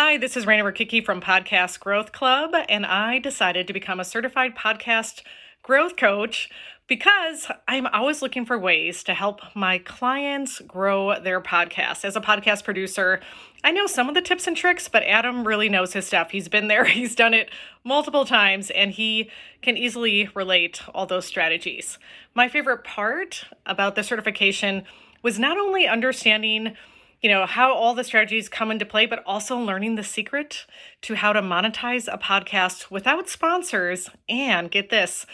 Hi, this is Raina Rikiki from Podcast Growth Club, and I decided to become a certified podcast growth coach because I'm always looking for ways to help my clients grow their podcast. As a podcast producer, I know some of the tips and tricks, but Adam really knows his stuff. He's been there, he's done it multiple times, and he can easily relate all those strategies. My favorite part about the certification was not only understanding how all the strategies come into play, but also learning the secret to how to monetize a podcast without sponsors and get this,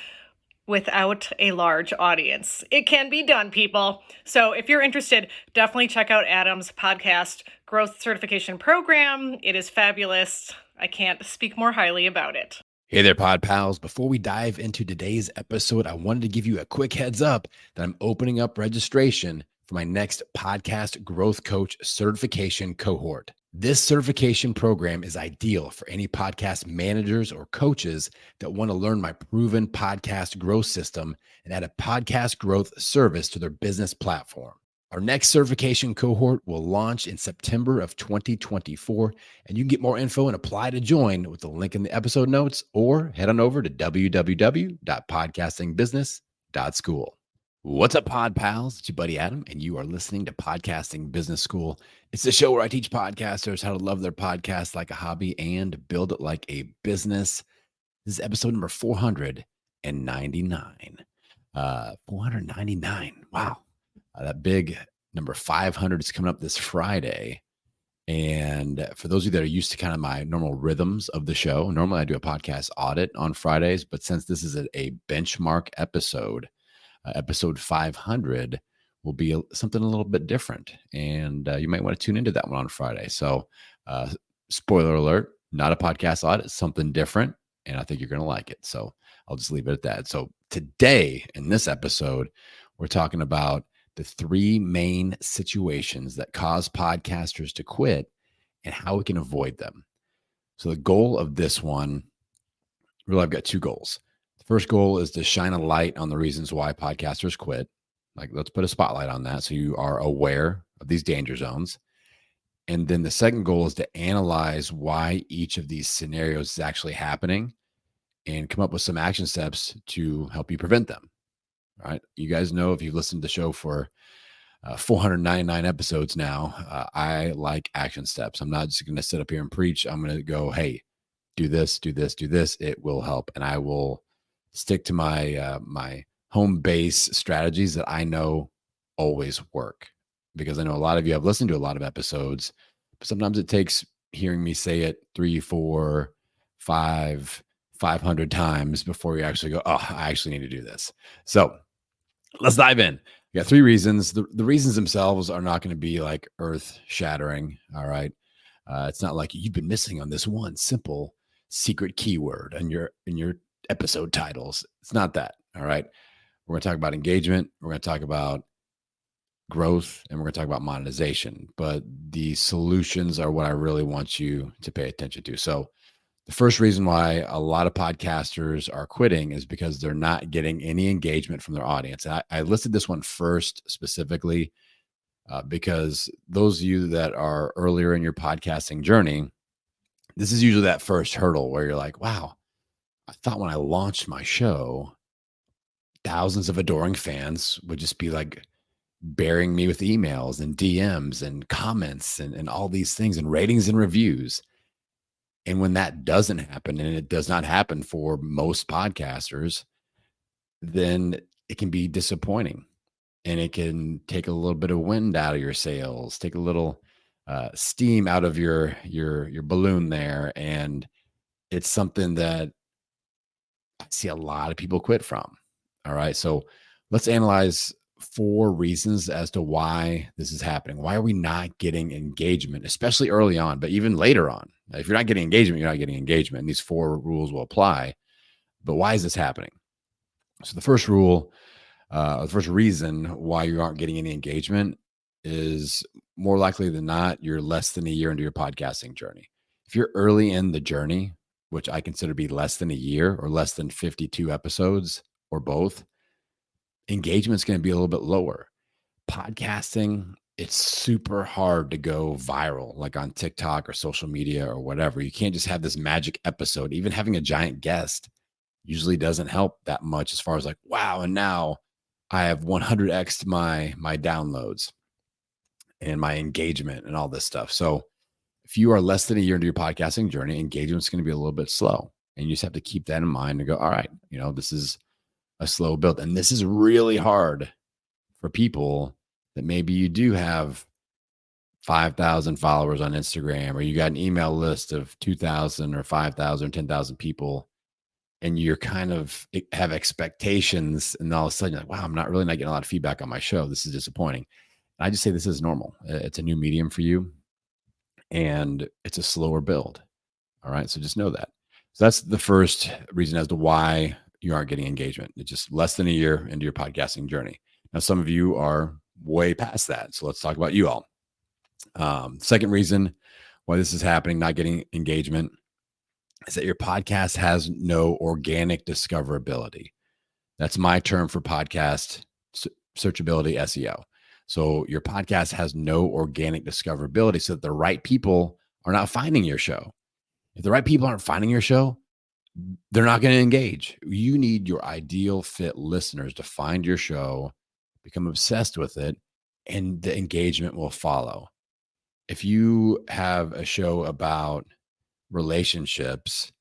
without a large audience. It can be done, people. So if you're interested, definitely check out Adam's podcast growth certification program. It is fabulous. I can't speak more highly about it. Hey there, Pod Pals. Before we dive into today's episode, I wanted to give you a quick heads up that I'm opening up registration for my next podcast growth coach certification cohort. This certification program is ideal for any podcast managers or coaches that want to learn my proven podcast growth system and add a podcast growth service to their business platform. Our next certification cohort will launch in September of 2024, and you can get more info and apply to join with the link in the episode notes or head on over to www.podcastingbusiness.school. What's up, Pod Pals? It's your buddy Adam, and you are listening to Podcasting Business School. It's the show where I teach podcasters how to love their podcast like a hobby and build it like a business. This is episode number 499. 499. Wow. That big number 500 is coming up this Friday. And for those of you that are used to kind of my normal rhythms of the show, normally I do a podcast audit on Fridays, but since this is a benchmark episode, episode 500 will be something a little bit different. And you might want to tune into that one on Friday. So spoiler alert, not a podcast audit, something different. And I think you're going to like it. So I'll just leave it at that. So today in this episode, we're talking about the three main situations that cause podcasters to quit and how we can avoid them. So the goal of this one, really, I've got two goals. The first goal is to shine a light on the reasons why podcasters quit. Like, let's put a spotlight on that so you are aware of these danger zones. And then the second goal is to analyze why each of these scenarios is actually happening and come up with some action steps to help you prevent them. All right. You guys know, if you've listened to the show for 499 episodes now, I like action steps. I'm not just going to sit up here and preach. I'm going to go, hey, do this, do this, do this. It will help. And I will stick to my my home base strategies that I know always work, because I know a lot of you have listened to a lot of episodes, but sometimes it takes hearing me say it 3, 4, 5, 500 times before you actually go, oh, I actually need to do this. So let's dive in. We got three reasons. The reasons themselves are not going to be like earth shattering. All right. It's not like you've been missing on this one simple secret keyword in your episode titles. It's not that. All right. We're going to talk about engagement. We're going to talk about growth, and we're going to talk about monetization. But the solutions are what I really want you to pay attention to. So the first reason why a lot of podcasters are quitting is because they're not getting any engagement from their audience. And I listed this one first specifically because those of you that are earlier in your podcasting journey, this is usually that first hurdle where you're like, wow, I thought when I launched my show, thousands of adoring fans would just be like bearing me with emails and DMs and comments and all these things and ratings and reviews. And when that doesn't happen, and it does not happen for most podcasters, then it can be disappointing, and it can take a little bit of wind out of your sails, take a little steam out of your balloon there. And it's something that I see a lot of people quit from. All right. So let's analyze 4 reasons as to why this is happening. Why are we not getting engagement, especially early on, but even later on? If you're not getting engagement, you're not getting engagement. And these 4 rules will apply. But why is this happening? So the first rule, the first reason why you aren't getting any engagement is, more likely than not, you're less than a year into your podcasting journey. If you're early in the journey, which I consider to be less than a year or less than 52 episodes or both, engagement is going to be a little bit lower. Podcasting it's super hard to go viral, like on TikTok or social media or whatever. You can't just have this magic episode. Even having a giant guest usually doesn't help that much as far as like, wow, and now I have 100x my downloads and my engagement and all this stuff. So if you are less than a year into your podcasting journey, engagement's going to be a little bit slow. And you just have to keep that in mind and go, all right, this is a slow build. And this is really hard for people that maybe you do have 5,000 followers on Instagram, or you got an email list of 2,000 or 5,000, 10,000 people, and you're kind of have expectations. And all of a sudden you're like, wow, I'm not getting a lot of feedback on my show. This is disappointing. And I just say this is normal. It's a new medium for you and it's a slower build. All right. So just know that. So that's the first reason as to why you aren't getting engagement. It's just less than a year into your podcasting journey. Now, some of you are way past that. So let's talk about you all. Second reason why this is happening, not getting engagement, is that your podcast has no organic discoverability. That's my term for podcast searchability SEO. So your podcast has no organic discoverability so that the right people are not finding your show. If the right people aren't finding your show, they're not going to engage. You need your ideal fit listeners to find your show, become obsessed with it, and the engagement will follow. If you have a show about relationships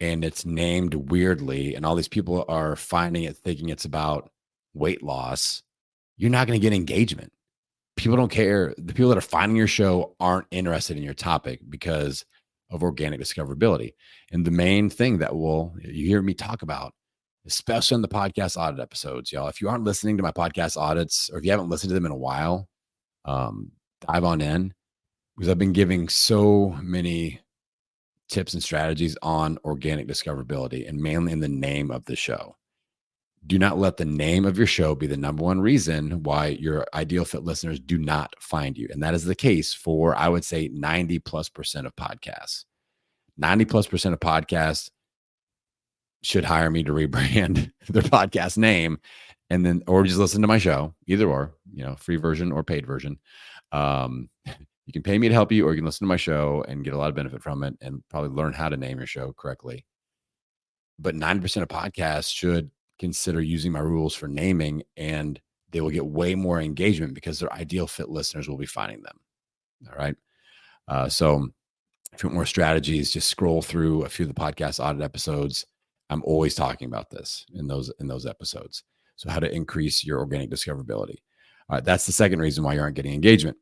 and it's named weirdly and all these people are finding it thinking it's about weight loss, you're not going to get engagement. People don't care. The people that are finding your show aren't interested in your topic because of organic discoverability. And the main thing that you hear me talk about, especially on the podcast audit episodes, y'all, if you aren't listening to my podcast audits, or if you haven't listened to them in a while, dive on in, because I've been giving so many tips and strategies on organic discoverability, and mainly in the name of the show. Do not let the name of your show be the number one reason why your ideal fit listeners do not find you. And that is the case for, I would say, 90+% of podcasts. 90+% of podcasts should hire me to rebrand their podcast name, and then, or just listen to my show, either or, free version or paid version. You can pay me to help you, or you can listen to my show and get a lot of benefit from it and probably learn how to name your show correctly. But 90% of podcasts should consider using my rules for naming, and they will get way more engagement because their ideal fit listeners will be finding them. All right. So if you want more strategies, just scroll through a few of the podcast audit episodes. I'm always talking about this in those episodes. So how to increase your organic discoverability. All right. That's the second reason why you aren't getting engagement.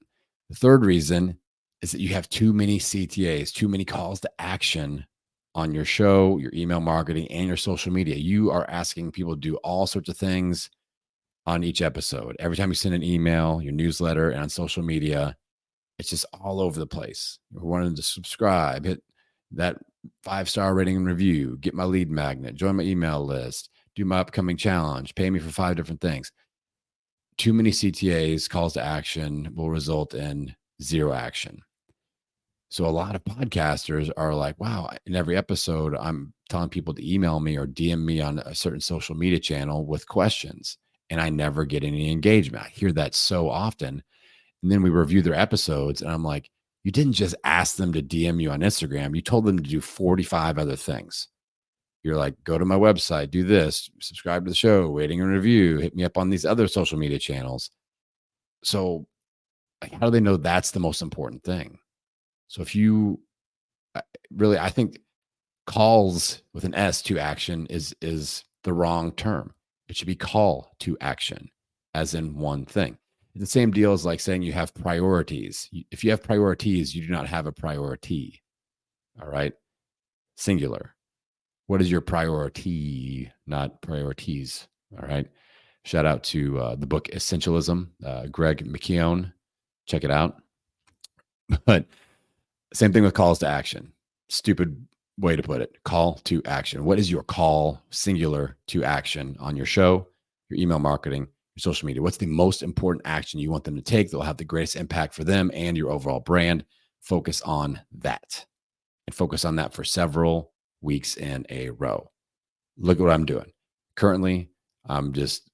The third reason is that you have too many CTAs, too many calls to action on your show, your email marketing, and your social media. You are asking people to do all sorts of things on each episode. Every time you send an email, your newsletter, and on social media, it's just all over the place. You're wanting to subscribe, hit that 5-star rating and review, get my lead magnet, join my email list, do my upcoming challenge, pay me for 5 different things. Too many CTAs, calls to action, will result in zero action. So a lot of podcasters are like, wow, in every episode, I'm telling people to email me or DM me on a certain social media channel with questions, and I never get any engagement. I hear that so often. And then we review their episodes, and I'm like, you didn't just ask them to DM you on Instagram. You told them to do 45 other things. You're like, go to my website, do this, subscribe to the show, rating and review, hit me up on these other social media channels. So how do they know that's the most important thing? So if you really, I think calls with an S to action is the wrong term. It should be call to action, as in one thing. It's the same deal as like saying you have priorities. If you have priorities, you do not have a priority. All right. Singular. What is your priority, not priorities? All right. Shout out to the book Essentialism, Greg McKeown. Check it out. But same thing with calls to action. Stupid way to put it. Call to action. What is your call, singular, to action on your show, your email marketing, your social media? What's the most important action you want them to take that will have the greatest impact for them and your overall brand? Focus on that, and focus on that for several weeks in a row. Look at what I'm doing. Currently, I'm just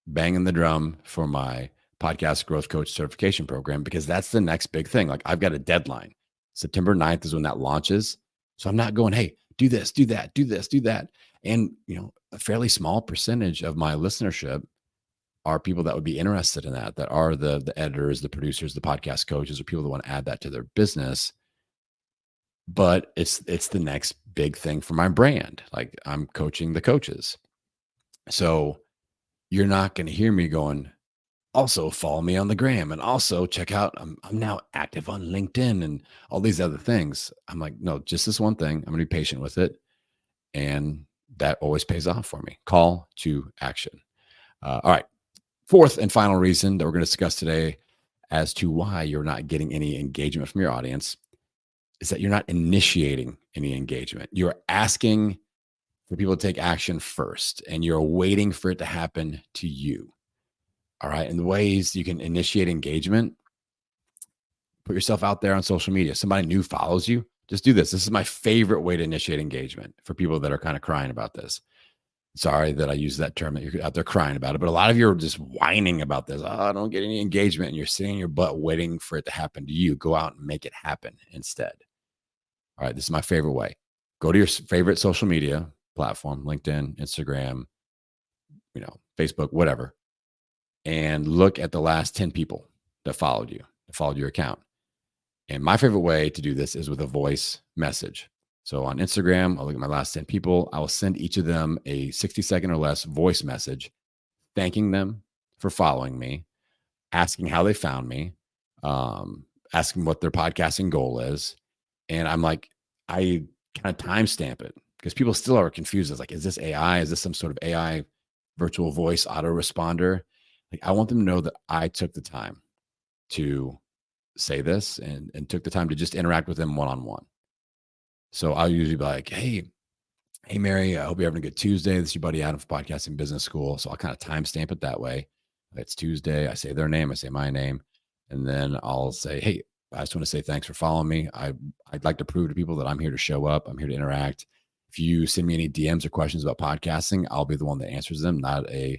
banging the drum for my podcast growth coach certification program, because that's the next big thing. Like I've got a deadline. September 9th is when that launches. So I'm not going, hey, do this, do that, do this, do that. And, a fairly small percentage of my listenership are people that would be interested in that are the editors, the producers, the podcast coaches, or people that want to add that to their business. But it's the next big thing for my brand. Like I'm coaching the coaches. So you're not going to hear me going, also follow me on the gram, and also check out, I'm now active on LinkedIn and all these other things. I'm like, no, just this one thing. I'm going to be patient with it. And that always pays off for me. Call to action. All right. Fourth and final reason that we're going to discuss today as to why you're not getting any engagement from your audience is that you're not initiating any engagement. You're asking for people to take action first, and you're waiting for it to happen to you. All right. And the ways you can initiate engagement: put yourself out there on social media. Somebody new follows you. Just do this. This is my favorite way to initiate engagement for people that are kind of crying about this. Sorry that I use that term, that you're out there crying about it, but a lot of you are just whining about this. Oh, I don't get any engagement. And you're sitting in your butt waiting for it to happen to you. Go out and make it happen instead. All right. This is my favorite way. Go to your favorite social media platform, LinkedIn, Instagram, Facebook, whatever, and look at the last 10 people that followed your account. And my favorite way to do this is with a voice message. So on Instagram, I'll look at my last 10 people. I will send each of them a 60-second or less voice message, thanking them for following me, asking how they found me, asking what their podcasting goal is. And I'm like, I kind of timestamp it, because people still are confused. It's like, is this AI? Is this some sort of AI virtual voice autoresponder? Like, I want them to know that I took the time to say this and took the time to just interact with them one-on-one. So I'll usually be like, hey, Mary, I hope you're having a good Tuesday. This is your buddy Adam from Podcasting Business School. So I'll kind of timestamp it that way. It's Tuesday. I say their name. I say my name. And then I'll say, hey, I just want to say thanks for following me. I'd like to prove to people that I'm here to show up. I'm here to interact. If you send me any DMs or questions about podcasting, I'll be the one that answers them, not an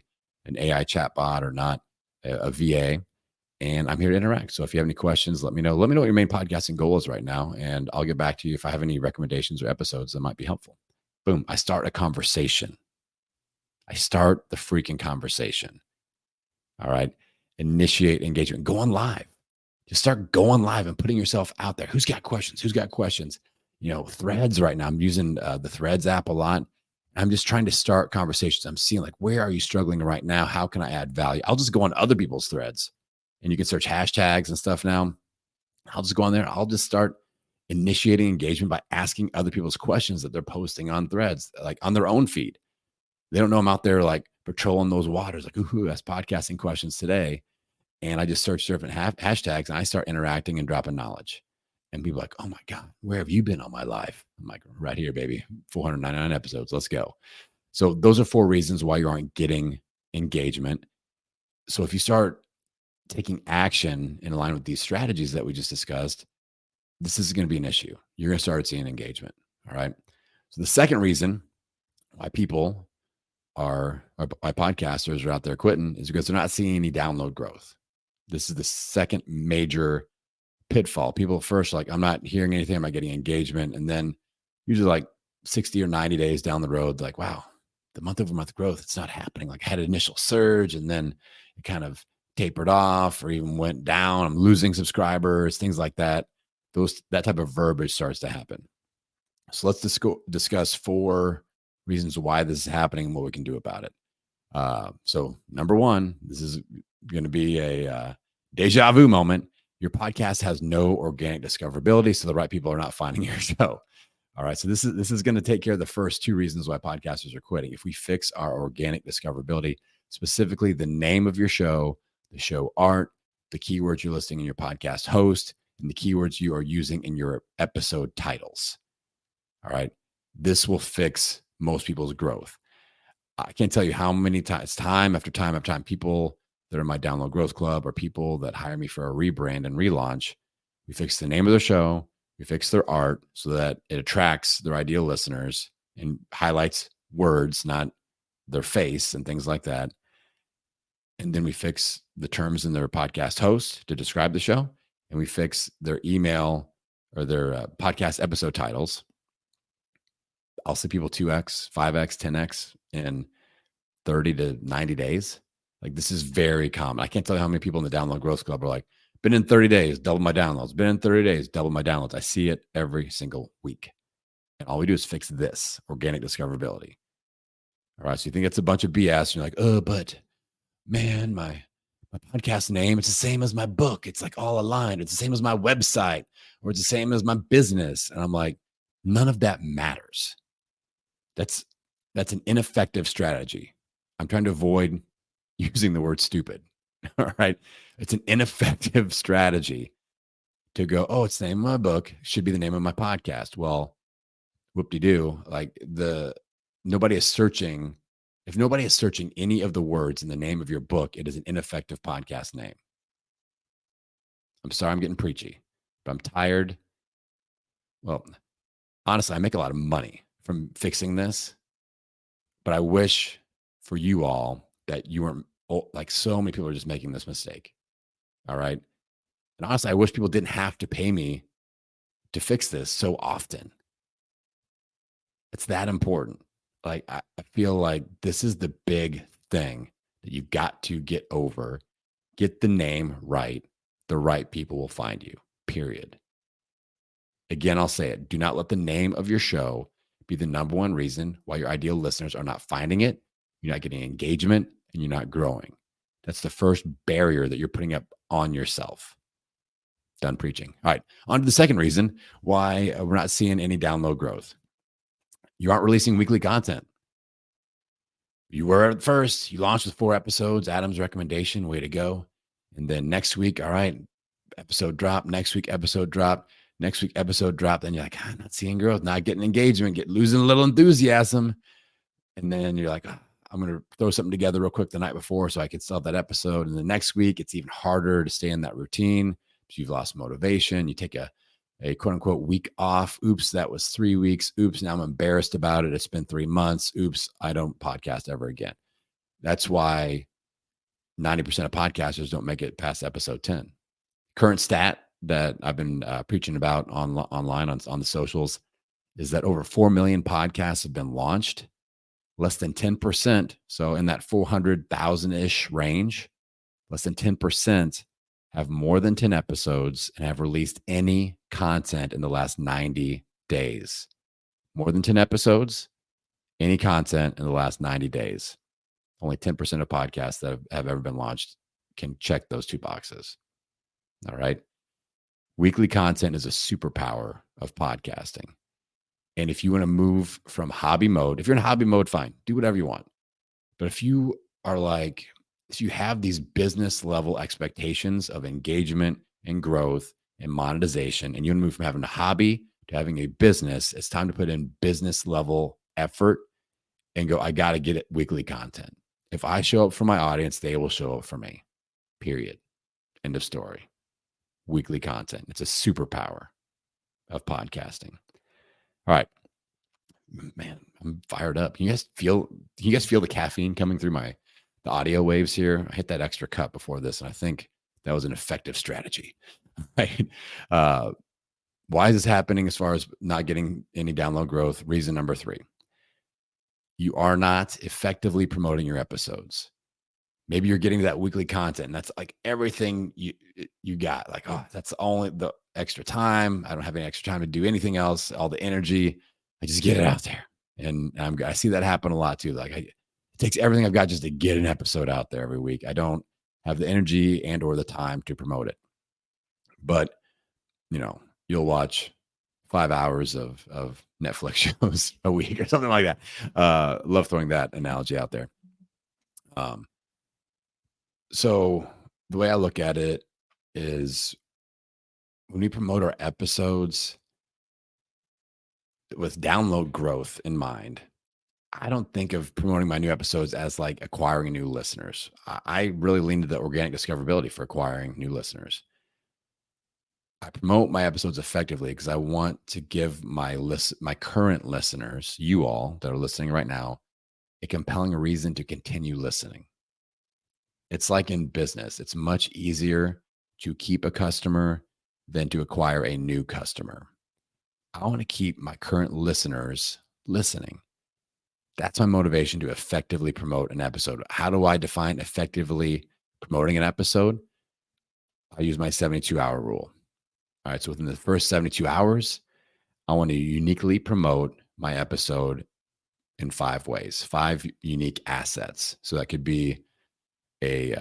AI chatbot or not a VA. And I'm here to interact. So if you have any questions, let me know. Let me know what your main podcasting goal is right now, and I'll get back to you if I have any recommendations or episodes that might be helpful. Boom. I start a conversation. I start the freaking conversation. All right. Initiate engagement. Go on live. Just start going live and putting yourself out there. Who's got questions? Who's got questions? Threads right now. I'm using the Threads app a lot. I'm just trying to start conversations. I'm seeing, like, where are you struggling right now? How can I add value? I'll just go on other people's threads, and you can search hashtags and stuff now. I'll just go on there. I'll just start initiating engagement by asking other people's questions that they're posting on threads, like on their own feed. They don't know I'm out there like patrolling those waters, like, ooh, that's podcasting questions today. And I just search different hashtags, and I start interacting and dropping knowledge. And people are like, oh my God, where have you been all my life? I'm like, right here, baby. 499 episodes. Let's go. So those are 4 reasons why you aren't getting engagement. So if you start taking action in line with these strategies that we just discussed, this is going to be an issue. You're going to start seeing engagement. All right. So the second reason why people why podcasters are out there quitting is because they're not seeing any download growth. This is the second major pitfall. People first are like, I'm not hearing anything. I'm not getting engagement. And then usually like 60 or 90 days down the road, like, wow, the month over month growth, it's not happening. Like I had an initial surge, and then it kind of tapered off or even went down. I'm losing subscribers, things like that. That type of verbiage starts to happen. So let's discuss 4 reasons why this is happening and what we can do about it. So number 1, this is going to be a deja vu moment. Your podcast has no organic discoverability, so the right people are not finding your show. All right. So this is going to take care of the first 2 reasons why podcasters are quitting. If we fix our organic discoverability, specifically the name of your show, the show art, the keywords you're listing in your podcast host, and the keywords you are using in your episode titles. All right. This will fix most people's growth. I can't tell you how many times, time after time after time, people that are in my download growth club or people that hire me for a rebrand and relaunch, we fix the name of the show, we fix their art so that it attracts their ideal listeners and highlights words, not their face and things like that. And then we fix the terms in their podcast host to describe the show. And we fix their email or their podcast episode titles. I'll see people 2x, 5x, 10x in 30 to 90 days. Like, this is very common. I can't tell you how many people in the Download Growth Club are like, been in 30 days, double my downloads. Been in 30 days, double my downloads. I see it every single week. And all we do is fix this organic discoverability. All right. So you think it's a bunch of BS. And you're like, oh, but man, my podcast name, it's the same as my book. It's like all aligned. It's the same as my website, or it's the same as my business. And I'm like, none of that matters. That's an ineffective strategy. I'm trying to avoid using the word stupid. All right. It's an ineffective strategy to go, oh, it's the name of my book. It should be the name of my podcast. Well, whoop-de-doo. Like, nobody is searching. If nobody is searching any of the words in the name of your book, it is an ineffective podcast name. I'm sorry I'm getting preachy, but I'm tired. Well, honestly, I make a lot of money from fixing this, but I wish for you all that you weren't like, so many people are just making this mistake. All right. And honestly, I wish people didn't have to pay me to fix this so often. It's that important. Like, I feel like this is the big thing that you got to get over. Get the name right. The right people will find you, period. Again, I'll say it. Do not let the name of your show be the number one reason why your ideal listeners are not finding it, you're not getting engagement, and you're not growing. That's the first barrier that you're putting up on yourself. Done preaching. All right. On to the second reason why we're not seeing any download growth. You aren't releasing weekly content. You were at first. You launched with 4 episodes. Adam's recommendation. Way to go. And then next week, all right, episode drop. Next week, episode drop. Next week, episode drop. Then you're like, I'm not seeing growth. Not getting engagement. Losing a little enthusiasm. And then you're like, I'm going to throw something together real quick the night before so I can sell that episode. And the next week, it's even harder to stay in that routine. You've lost motivation. You take a quote unquote week off. Oops, that was 3 weeks. Oops, now I'm embarrassed about it. It's been 3 months. Oops, I don't podcast ever again. That's why 90% of podcasters don't make it past episode 10. Current stat that I've been preaching about online on the socials is that over 4 million podcasts have been launched. Less than 10%, so in that 400,000-ish range, less than 10% have more than 10 episodes and have released any content in the last 90 days. More than 10 episodes, any content in the last 90 days. Only 10% of podcasts that have ever been launched can check those 2 boxes. All right. Weekly content is a superpower of podcasting. And if you want to move from hobby mode, if you're in hobby mode, fine, do whatever you want. But if you are like, if you have these business level expectations of engagement and growth and monetization, and you want to move from having a hobby to having a business, it's time to put in business level effort and go, I got to get it weekly content. If I show up for my audience, they will show up for me, period. End of story. Weekly content. It's a superpower of podcasting. All right, man, I'm fired up. You guys feel the caffeine coming through the audio waves here? I hit that extra cup before this, and I think that was an effective strategy. Right? Why is this happening as far as not getting any download growth? Reason number 3. You are not effectively promoting your episodes. Maybe you're getting that weekly content, and that's like everything you got. Like, oh, that's only the extra time. I don't have any extra time to do anything else. All the energy, I just get it out there. And I see that happen a lot too. Like, it takes everything I've got just to get an episode out there every week. I don't have the energy and or the time to promote it. But, you'll watch 5 hours of Netflix shows a week or something like that. Love throwing that analogy out there. So the way I look at it is, when we promote our episodes with download growth in mind, I don't think of promoting my new episodes as like acquiring new listeners. I really lean to the organic discoverability for acquiring new listeners. I promote my episodes effectively because I want to give my current listeners, you all that are listening right now, a compelling reason to continue listening. It's like in business, it's much easier to keep a customer than to acquire a new customer. I want to keep my current listeners listening. That's my motivation to effectively promote an episode. How do I define effectively promoting an episode? I use my 72-hour rule. All right. So within the first 72 hours, I want to uniquely promote my episode in 5 ways, 5 unique assets. So that could be a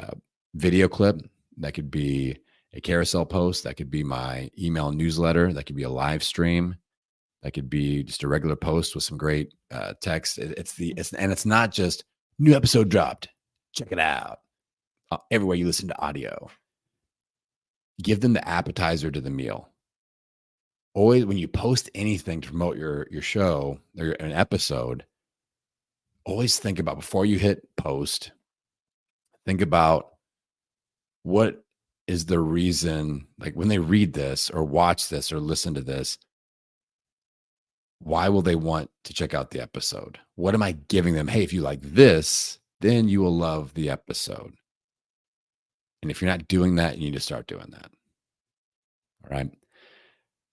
video clip, that could be a carousel post, that could be my email newsletter, that could be a live stream, that could be just a regular post with some great text. It's not just new episode dropped. Check it out. Everywhere you listen to audio. Give them the appetizer to the meal. Always, when you post anything to promote your show or an episode, always think about, before you hit post, think about what is the reason, like when they read this or watch this or listen to this, why will they want to check out the episode? What am I giving them? Hey, if you like this, then you will love the episode. And if you're not doing that, you need to start doing that. All right.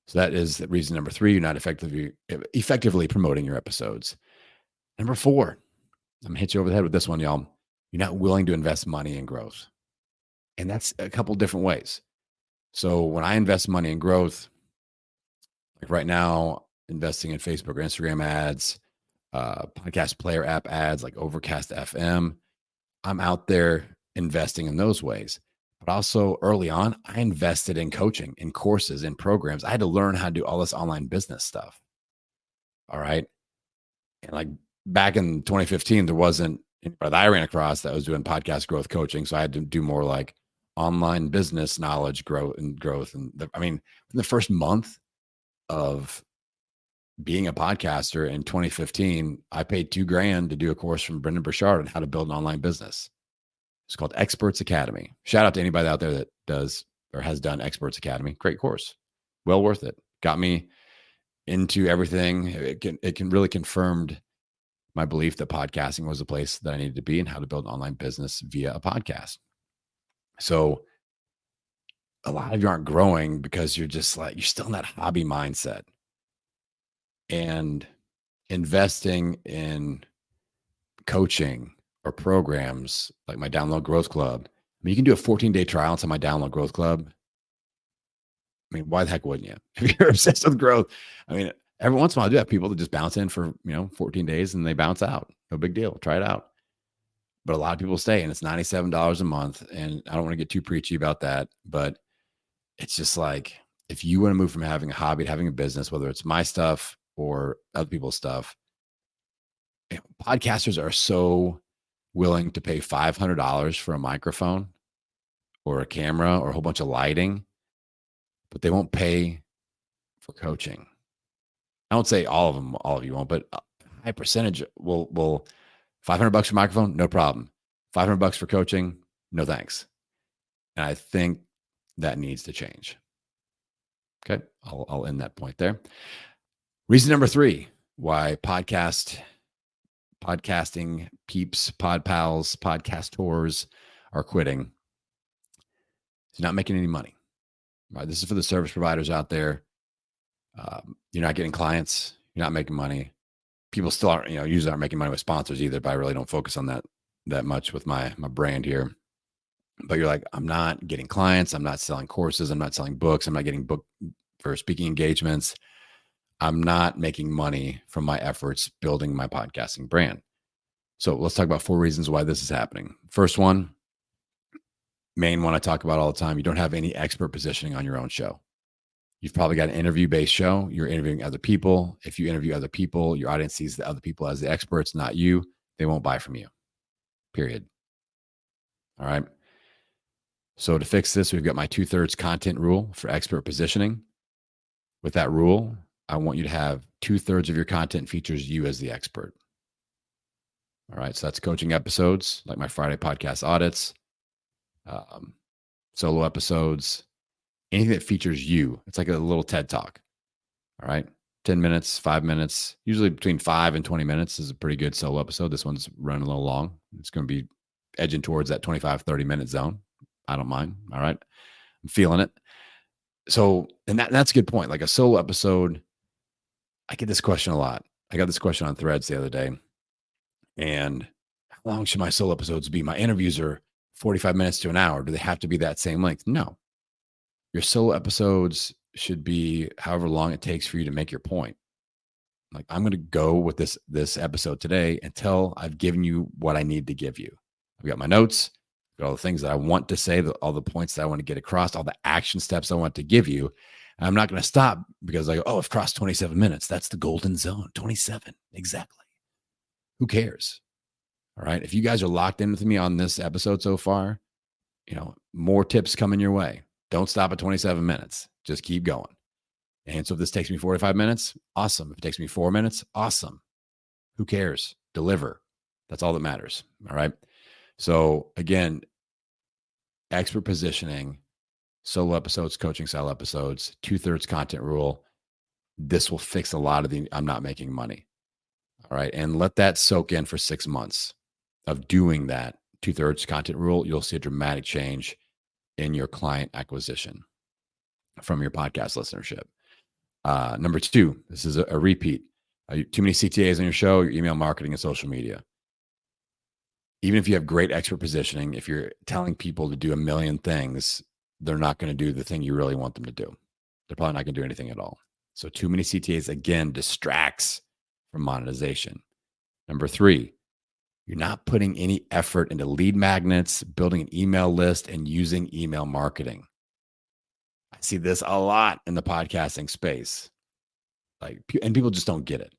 So that is reason number 3. You're not effectively promoting your episodes. Number 4, I'm gonna hit you over the head with this one, y'all. You're not willing to invest money in growth. And that's a couple different ways. So when I invest money in growth, like right now, investing in Facebook or Instagram ads, podcast player app ads like Overcast FM, I'm out there investing in those ways. But also early on, I invested in coaching, in courses, in programs. I had to learn how to do all this online business stuff. All right. And like back in 2015, there wasn't anybody that I ran across that was doing podcast growth coaching. So I had to do more like online business knowledge growth. In the first month of being a podcaster in 2015, I paid $2,000 to do a course from Brendan Burchard on how to build an online business. It's called Experts Academy. Shout out to anybody out there that does or has done Experts Academy. Great course. Well worth it. Got me into everything. It can really confirmed my belief that podcasting was the place that I needed to be and how to build an online business via a podcast. So a lot of you aren't growing because you're just like, you're still in that hobby mindset. And investing in coaching or programs like my Download Growth Club. I mean, you can do a 14-day trial inside my Download Growth Club. I mean, why the heck wouldn't you? If you're obsessed with growth, I mean, every once in a while I do have people that just bounce in for, 14 days and they bounce out. No big deal. Try it out. But a lot of people stay, and it's $97 a month. And I don't want to get too preachy about that, but it's just like, if you want to move from having a hobby to having a business, whether it's my stuff or other people's stuff, podcasters are so willing to pay $500 for a microphone or a camera or a whole bunch of lighting, but they won't pay for coaching. I don't say all of you won't, but a high percentage will $500 for microphone, no problem. $500 for coaching, no thanks. And I think that needs to change. Okay, I'll end that point there. Reason number 3 why podcasting peeps, pod pals, podcastors are quitting. It's not making any money. Right? This is for the service providers out there. You're not getting clients. You're not making money. People still aren't, usually aren't making money with sponsors either, but I really don't focus on that much with my brand here. But you're like, I'm not getting clients. I'm not selling courses. I'm not selling books. I'm not getting booked for speaking engagements. I'm not making money from my efforts building my podcasting brand. So let's talk about 4 reasons why this is happening. First one, main one I talk about all the time. You don't have any expert positioning on your own show. You've probably got an interview-based show. You're interviewing other people. If you interview other people, your audience sees the other people as the experts, not you. They won't buy from you, period. All right. So to fix this, we've got my 2/3 content rule for expert positioning. With that rule, I want you to have 2/3 of your content features you as the expert. All right. So that's coaching episodes like my Friday podcast audits, solo episodes, anything that features you. It's like a little TED talk. All right. 10 minutes, 5 minutes, usually between 5 and 20 minutes is a pretty good solo episode. This one's running a little long. It's going to be edging towards that 25, 30-minute zone. I don't mind. All right. I'm feeling it. So, and that's a good point. Like a solo episode, I get this question a lot. I got this question on Threads the other day. And how long should my solo episodes be? My interviews are 45 minutes to an hour. Do they have to be that same length? No. Your solo episodes should be however long it takes for you to make your point. Like, I'm going to go with this episode today until I've given you what I need to give you. I've got my notes, got all the things that I want to say, all the points that I want to get across, all the action steps I want to give you. And I'm not going to stop because I go, oh, I've crossed 27 minutes. That's the golden zone. 27. Exactly. Who cares? All right. If you guys are locked in with me on this episode so far, more tips coming your way. Don't stop at 27 minutes. Just keep going. And so if this takes me 45 minutes, awesome. If it takes me 4 minutes, awesome. Who cares? Deliver. That's all that matters. All right. So again, expert positioning, solo episodes, coaching style episodes, 2/3 content rule. This will fix a lot of the I'm not making money. All right. And let that soak in for 6 months of doing that 2/3 content rule. You'll see a dramatic change in your client acquisition from your podcast listenership. Number 2, this is a repeat. Too many CTAs on your show, your email marketing and social media. Even if you have great expert positioning, if you're telling people to do a million things, they're not going to do the thing you really want them to do. They're probably not going to do anything at all. So too many CTAs, again, distracts from monetization. Number 3, you're not putting any effort into lead magnets, building an email list, and using email marketing. I see this a lot in the podcasting space. And people just don't get it.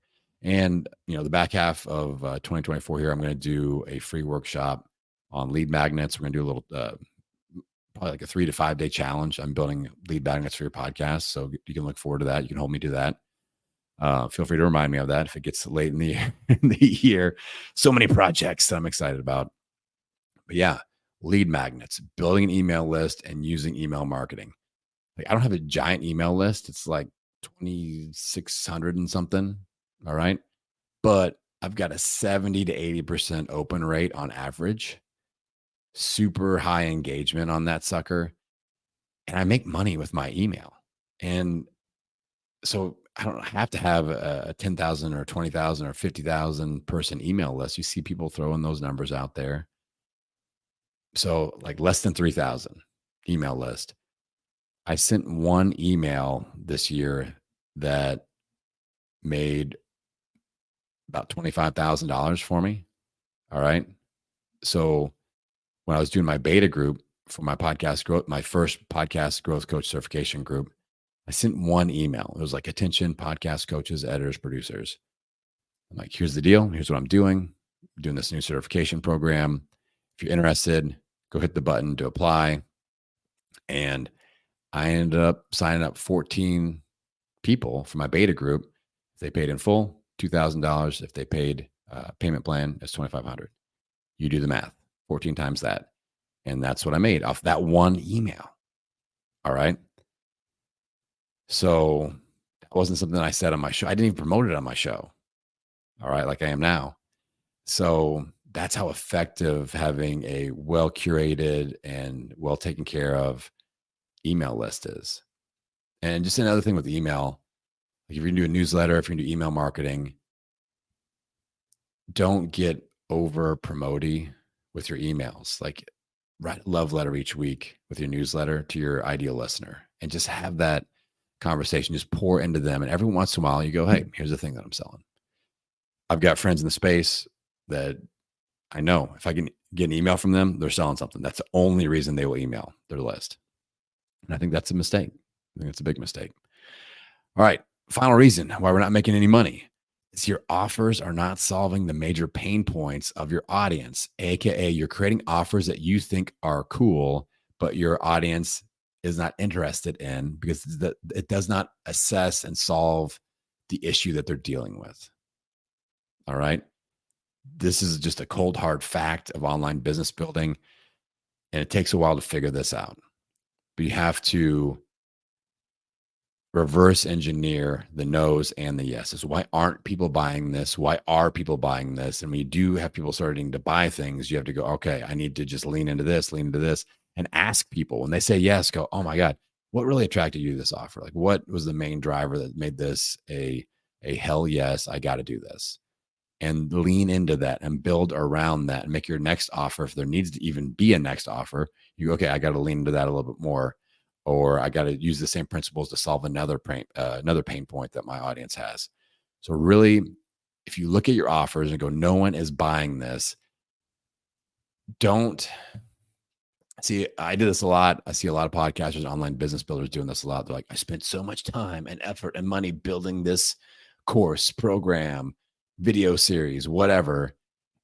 And, the back half of 2024 here, I'm going to do a free workshop on lead magnets. We're going to do a little, probably like a 3 to 5 day challenge. I'm building lead magnets for your podcast. So you can look forward to that. You can hold me to that. Feel free to remind me of that if it gets late in the year. So many projects that I'm excited about. But yeah, lead magnets, building an email list and using email marketing. Like, I don't have a giant email list. It's like 2,600 and something. All right. But I've got a 70 to 80% open rate on average. Super high engagement on that sucker. And I make money with my email. And so I don't have to have a 10,000 or 20,000 or 50,000 person email list. You see people throwing those numbers out there. So like less than 3,000 email list. I sent one email this year that made about $25,000 for me. All right. So when I was doing my beta group for my podcast growth, my first podcast growth coach certification group, I sent one email. It was like, attention podcast coaches, editors, producers. I'm like, here's the deal. Here's what I'm doing. I'm doing this new certification program. If you're interested, go hit the button to apply. And I ended up signing up 14 people for my beta group. If they paid in full, $2,000. If they paid payment plan, it's $2,500. You do the math, 14 times that. And that's what I made off that one email. All right. So that wasn't something I said on my show. I didn't even promote it on my show. All right. Like I am now. So that's how effective having a well curated and well taken care of email list is. And just another thing with email, like if you're going to do a newsletter, if you're going to do email marketing, don't get over promoting with your emails. Like write a love letter each week with your newsletter to your ideal listener and just have that conversation, just pour into them. And every once in a while you go, hey, here's the thing that I'm selling. I've got friends in the space that I know if I can get an email from them, they're selling something. That's the only reason they will email their list. And I think that's a mistake. I think it's a big mistake. All right. Final reason why we're not making any money is your offers are not solving the major pain points of your audience, AKA you're creating offers that you think are cool, but your audience is not interested in because it does not assess and solve the issue that they're dealing with. All right. This is just a cold, hard fact of online business building. And it takes a while to figure this out. But you have to reverse engineer the no's and the yeses. Why aren't people buying this? Why are people buying this? And when you do have people starting to buy things, you have to go, okay, I need to just lean into this, and ask people. When they say yes, go, oh my God, what really attracted you to this offer? Like, what was the main driver that made this a hell yes, I got to do this? And lean into that and build around that and make your next offer. If there needs to even be a next offer, you go, okay, I got to lean into that a little bit more, or I got to use the same principles to solve another pain point that my audience has. So really, if you look at your offers and go, no one is buying this, don't see. I do this a lot. I see a lot of podcasters and online business builders doing this a lot. They're like, I spent so much time and effort and money building this course, program, video series, whatever.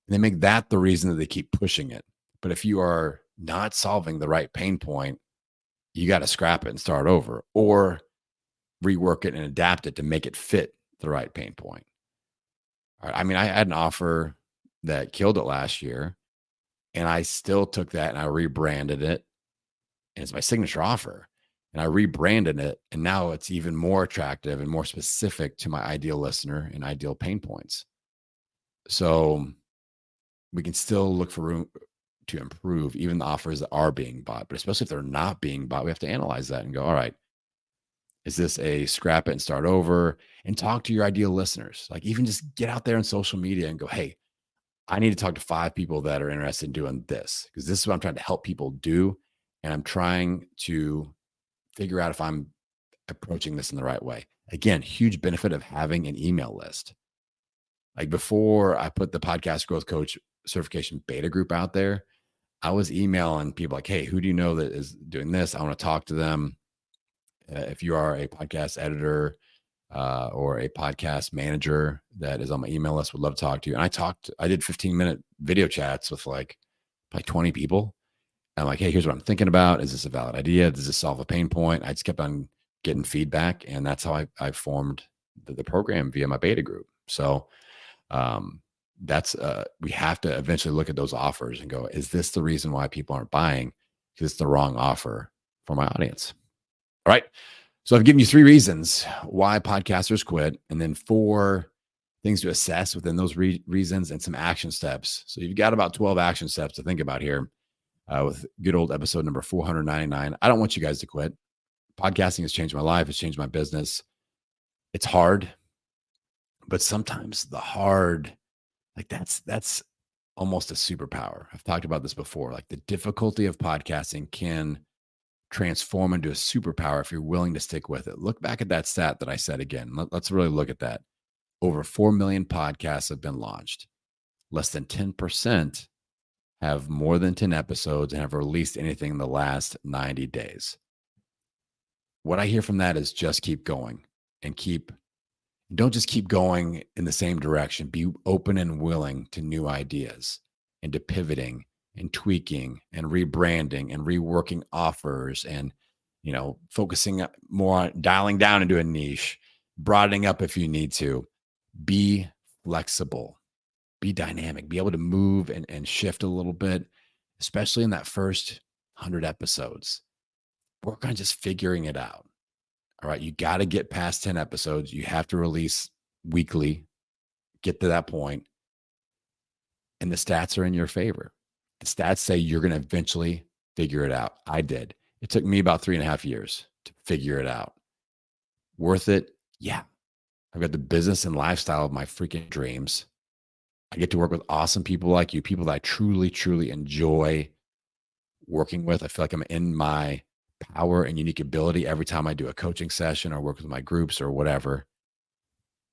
And they make that the reason that they keep pushing it. But if you are not solving the right pain point, you got to scrap it and start over, or rework it and adapt it to make it fit the right pain point. All right. I mean, I had an offer that killed it last year, and I still took that and I rebranded it. And it's my signature offer. And I rebranded it. And now it's even more attractive and more specific to my ideal listener and ideal pain points. So we can still look for room to improve even the offers that are being bought. But especially if they're not being bought, we have to analyze that and go, all right, is this a scrap it and start over? And talk to your ideal listeners. Like, even just get out there on social media and go, hey, I need to talk to 5 people that are interested in doing this, because this is what I'm trying to help people do. And I'm trying to figure out if I'm approaching this in the right way. Again, huge benefit of having an email list. Like, before I put the podcast growth coach certification beta group out there, I was emailing people like, hey, who do you know that is doing this? I want to talk to them. If you are a podcast editor or a podcast manager that is on my email list, would love to talk to you. And I did 15-minute video chats with like 20 people. And I'm like, hey, here's what I'm thinking about. Is this a valid idea? Does this solve a pain point? I just kept on getting feedback. And that's how I formed the program via my beta group. So that's we have to eventually look at those offers and go, is this the reason why people aren't buying? Because it's the wrong offer for my audience. All right. So I've given you 3 reasons why podcasters quit, and then 4 things to assess within those reasons, and some action steps. So you've got about 12 action steps to think about here with good old episode number 499. I don't want you guys to quit. Podcasting has changed my life. It's changed my business. It's hard, but sometimes the hard, like that's almost a superpower. I've talked about this before. Like, the difficulty of podcasting can transform into a superpower if you're willing to stick with it. Look back at that stat that I said again. Let's really look at that. Over 4 million podcasts have been launched. Less than 10% have more than 10 episodes and have released anything in the last 90 days. What I hear from that is just keep going, and don't just keep going in the same direction. Be open and willing to new ideas and to pivoting and tweaking and rebranding and reworking offers, and, focusing more on dialing down into a niche, broadening up if you need to. Be flexible, be dynamic, be able to move and shift a little bit, especially in that first 100 episodes. Work on just figuring it out. All right. You got to get past 10 episodes. You have to release weekly, get to that point, and the stats are in your favor. The stats say you're going to eventually figure it out. I did. It took me about 3.5 years to figure it out. Worth it? Yeah. I've got the business and lifestyle of my freaking dreams. I get to work with awesome people like you, people that I truly, truly enjoy working with. I feel like I'm in my power and unique ability every time I do a coaching session or work with my groups or whatever.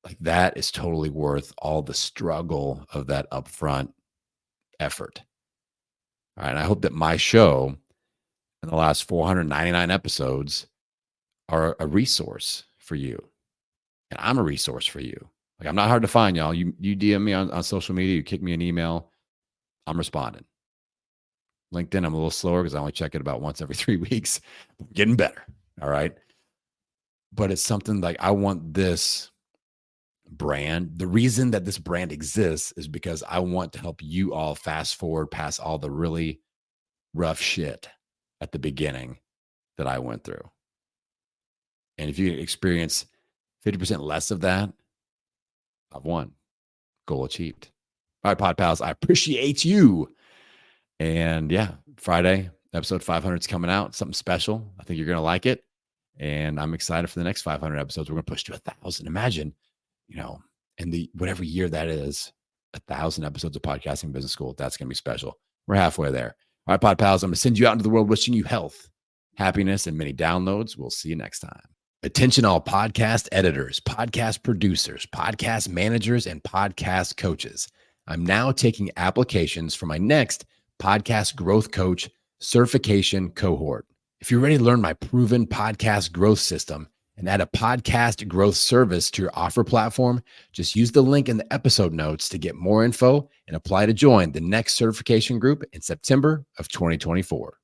Like, that is totally worth all the struggle of that upfront effort. All right. And I hope that my show in the last 499 episodes are a resource for you. And I'm a resource for you. Like, I'm not hard to find, y'all. You DM me on social media, you kick me an email, I'm responding. LinkedIn, I'm a little slower because I only check it about once every 3 weeks. I'm getting better. All right. But it's something like, I want this brand. The reason that this brand exists is because I want to help you all fast forward past all the really rough shit at the beginning that I went through. And if you experience 50% less of that, I've won. Goal achieved. All right, Pod Pals, I appreciate you. And yeah, Friday, episode 500 is coming out. Something special. I think you're going to like it. And I'm excited for the next 500 episodes. We're going to push to 1,000. Imagine, in the whatever year that is, 1,000 episodes of Podcasting Business School. That's going to be special. We're halfway there. All right, Pod Pals, I'm going to send you out into the world wishing you health, happiness, and many downloads. We'll see you next time. Attention all podcast editors, podcast producers, podcast managers, and podcast coaches. I'm now taking applications for my next podcast growth coach certification cohort. If you're ready to learn my proven podcast growth system and add a podcast growth service to your offer platform, just use the link in the episode notes to get more info and apply to join the next certification group in September of 2024.